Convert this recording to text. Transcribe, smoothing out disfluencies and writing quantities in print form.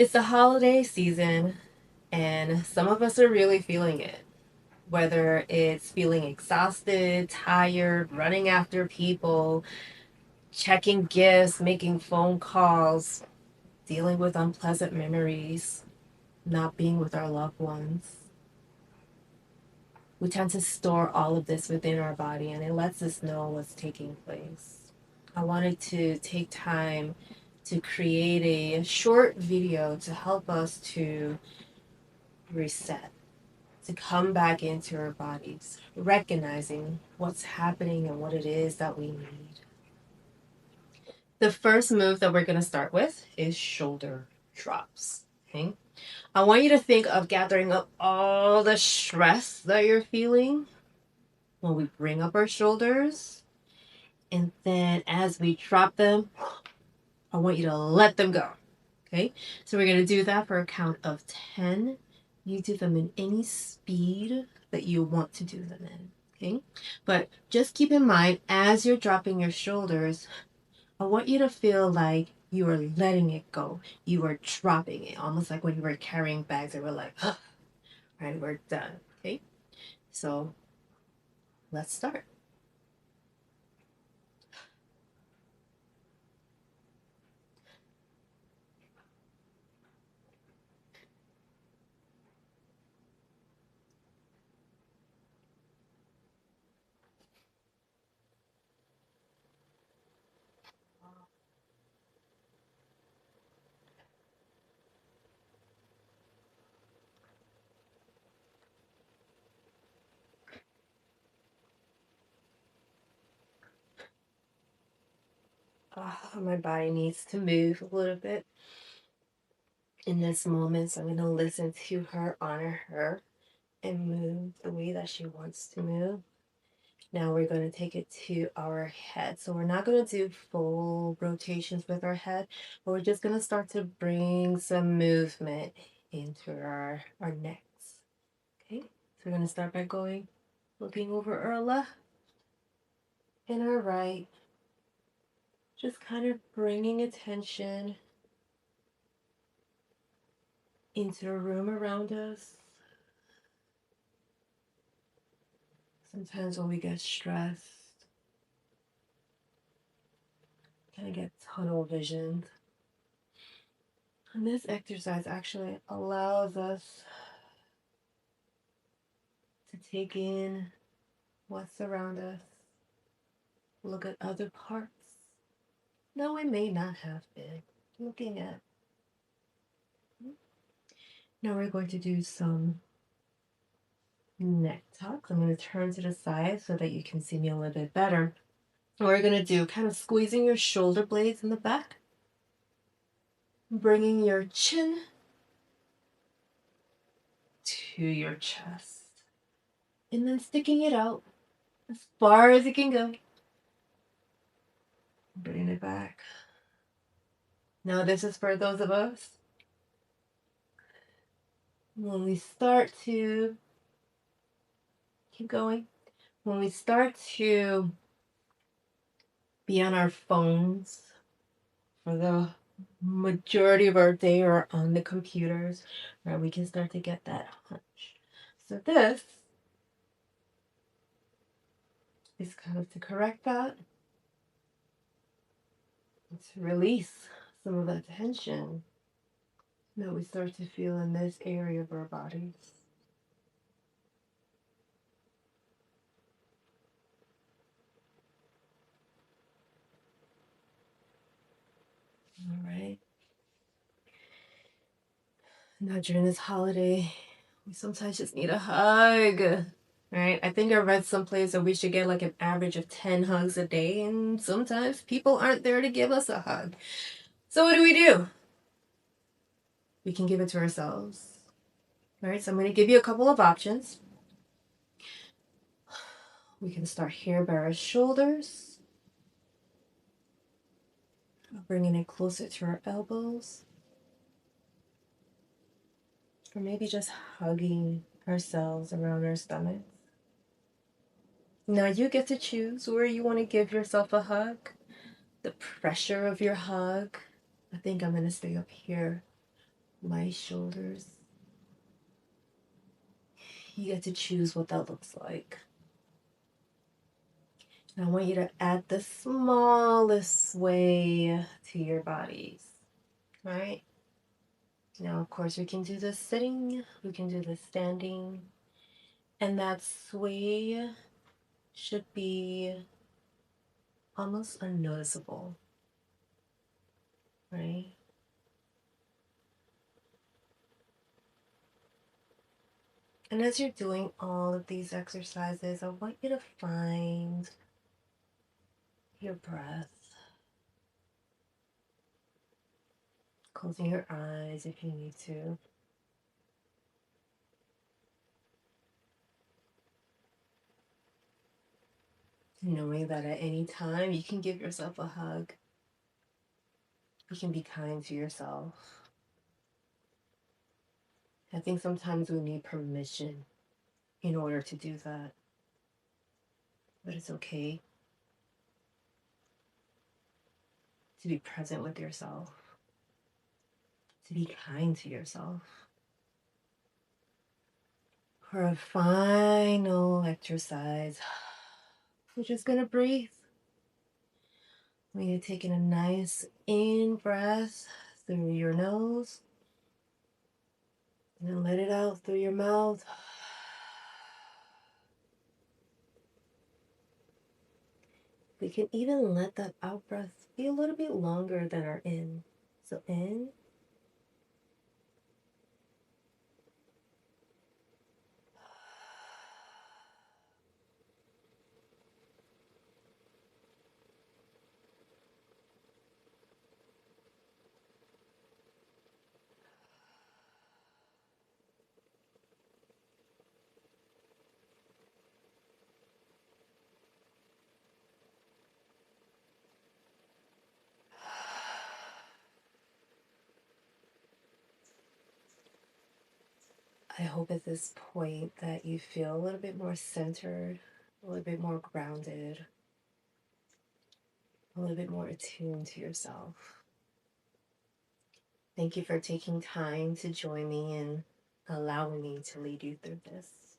It's the holiday season, and some of us are really feeling it. Whether it's feeling exhausted, tired, running after people, checking gifts, making phone calls, dealing with unpleasant memories, not being with our loved ones. We tend to store all of this within our body, and it lets us know what's taking place. I wanted to take time to create a short video to help us to reset, to come back into our bodies, recognizing what's happening and what it is that we need. The first move that we're going to start with is shoulder drops. Okay? I want you to think of gathering up all the stress that you're feeling when we bring up our shoulders. And then as we drop them, I want you to let them go. Okay? So we're going to do that for a count of 10. You do them in any speed that you want to do them in. Okay? But just keep in mind, as you're dropping your shoulders, I want you to feel like you are letting it go. You are dropping it, almost like when you were carrying bags and we're like, all right, we're done. Okay? So let's start. My body needs to move a little bit in this moment. So I'm going to listen to her, honor her, and move the way that she wants to move. Now we're going to take it to our head. So we're not going to do full rotations with our head, but we're just going to start to bring some movement into our necks. Okay, so we're going to start by looking over our left and our right, just kind of bringing attention into the room around us. Sometimes when we get stressed, kind of get tunnel vision. And this exercise actually allows us to take in what's around us, look at other parts. No, we may not have been looking at. Now we're going to do some neck tucks. I'm going to turn to the side so that you can see me a little bit better. And we're going to do kind of squeezing your shoulder blades in the back, bringing your chin to your chest, and then sticking it out as far as it can go. Bring it back. Now this is for those of us when we start to keep going, when we start to be on our phones for the majority of our day or on the computers, right, we can start to get that hunch. So this is kind of to correct that, to release some of that tension that we start to feel in this area of our bodies. All right. Now during this holiday, we sometimes just need a hug. Right? I think I read someplace that we should get like an average of 10 hugs a day, and sometimes people aren't there to give us a hug. So what do? We can give it to ourselves. All right, so I'm going to give you a couple of options. We can start here by our shoulders, bringing it closer to our elbows, or maybe just hugging ourselves around our stomachs. Now you get to choose where you want to give yourself a hug, the pressure of your hug. I think I'm going to stay up here my shoulders. You get to choose what that looks like. And I want you to add the smallest sway to your bodies. All right? Now, of course, we can do this sitting, we can do this standing, and that sway should be almost unnoticeable, right? And as you're doing all of these exercises, I want you to find your breath, closing your eyes if you need to. Knowing that at any time you can give yourself a hug. You can be kind to yourself. I think sometimes we need permission in order to do that. But it's okay to be present with yourself, to be kind to yourself. For a final exercise, we're just gonna breathe. When you're taking a nice in breath through your nose, and then let it out through your mouth. We can even let that out breath be a little bit longer than our in. So in, I hope at this point that you feel a little bit more centered, a little bit more grounded, a little bit more attuned to yourself. Thank you for taking time to join me and allowing me to lead you through this.